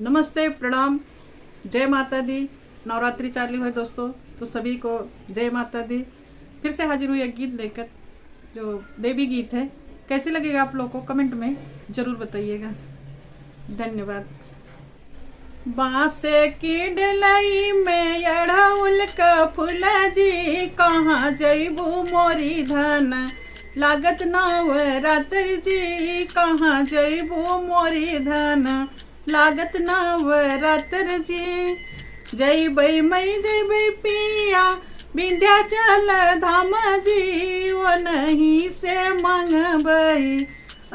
नमस्ते, प्रणाम, जय माता दी। नवरात्रि चालू है दोस्तों, तो सभी को जय माता दी। फिर से हाजिर हुई एक गीत लेकर, जो देवी गीत है। कैसे लगेगा आप लोगों को कमेंट में ज़रूर बताइएगा। धन्यवाद। बांसे की डलई में अड़हुल का फूल जी, कहाँ जइबू मोरी धन लागत नवरात्र जी, कहाँ जइबू मोरी धन लागत नवरात्र जी। जइबै मई जइबै पिया विंध्याचल धाम जी, वो नहीं से मंगबै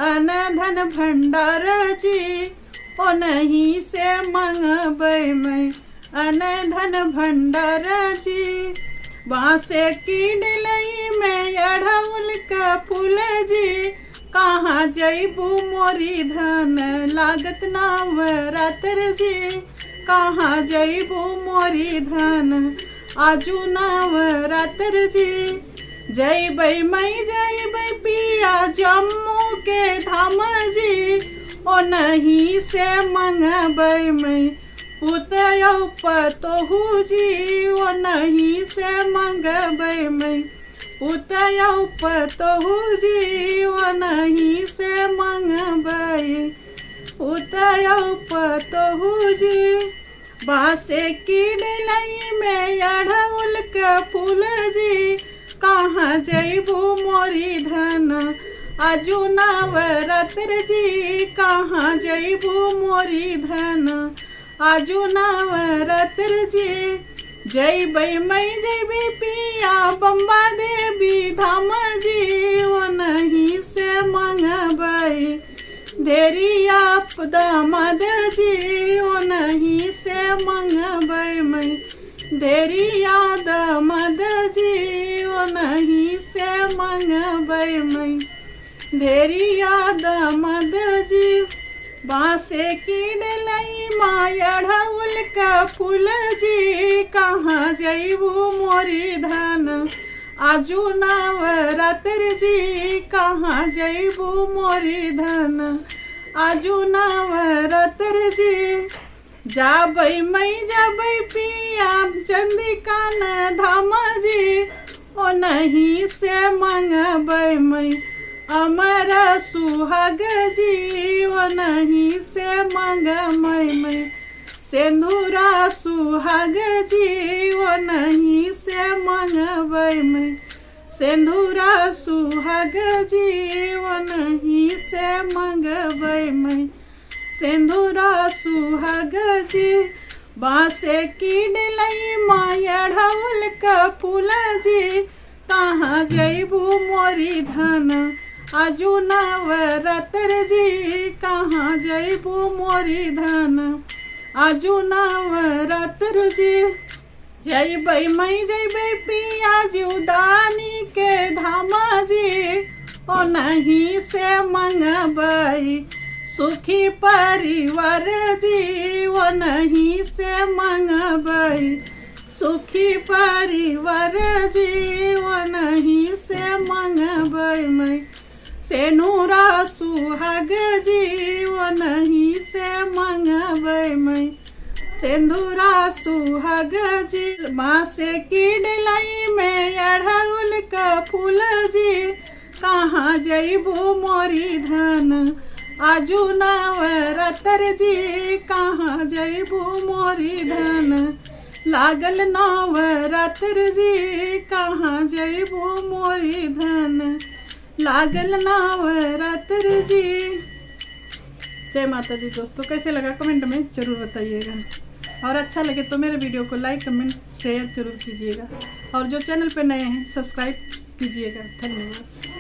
अन धन भंडार जी, ओ नहीं से मंगबै मैं अन धन भंडार जी। बांसे की डलई में अड़हुल का फूल जी, कहाँ जइबू मोरी धन लागत नवरात्र जी, कहाँ जइबू मोरी धन आजू नवरात्र जी। जइबै मई जइबै पिया जम्मू के धाम जी, ओ नहीं से मंगबै मैं पुतयौ पतोहू जी, ओ नहीं से मंगबै मैं पुतयौ पतोहू जी, ओ नहीं से मंगबै पुतयौ पतोहू जी। बांसे की डलई में अड़हुल का फूल जी, कहाँ जइबू मोरी धन आजू नवरात्र जी, कहाँ जइबू मोरी धन आजू नवरात्र जी। जइबै मई जइबै पिया बम्बा देवी धाम जी, वो नहीं से मंगबै ढेरिया दामाद जी, वो नहीं से मंगबै मैं ढेरिया दामाद जी, वो नहीं से मंगबै मैं ढेरिया दामाद जी। बांसे की डलई माय अड़हुल का फूल जी, कहाँ जइबू मोरी धन आजू नवरात्र जी, कहाँ जइबू मोरी धन आजू नवरात्र जी। जाबै मई जाबै पिया चंदिका न धाम जी, ओ नहीं से मंगबै मैं अमर सुहाग जी, ओ नहीं से मंगबै मैं सिंदूरा सुहाग जी, ओ नहीं से मंगबै मैं सिंदूरा सुहाग जी, ओ नहीं से मंगबै मैं सिंदूरा सुहाग जी। बांसे की डलई माय अड़हुल का फूल जी, कहाँ जइबू मोरी धन आजू नवरात्र जी, कहाँ जइबू मोरी धन आजू नवरात्र जी। जइबै मई जइबै पिया जीवदानी के धाम जी, ओ नहीं से मंगबै सुखी परिवार जी, वो नहीं से मंगबै सुखी परिवार जी, वो नहीं से मंगबै मैं सेनुरा सुहाग जी, वो नहीं से मंगबै मैं सिंदूरा सुहाग जी। बांसे की डलई में अड़हुल का फूल जी, कहाँ जइबू मोरी धन आजू नवरात्र जी, कहाँ जइबू मोरी धन लागल नवरात्र जी, कहाँ जइबू मोरी धन लागल नवरात्र जी। जय माता दी दोस्तों। कैसे लगा कमेंट में ज़रूर बताइएगा, और अच्छा लगे तो मेरे वीडियो को लाइक कमेंट शेयर जरूर कीजिएगा, और जो चैनल पे नए हैं सब्सक्राइब कीजिएगा। धन्यवाद।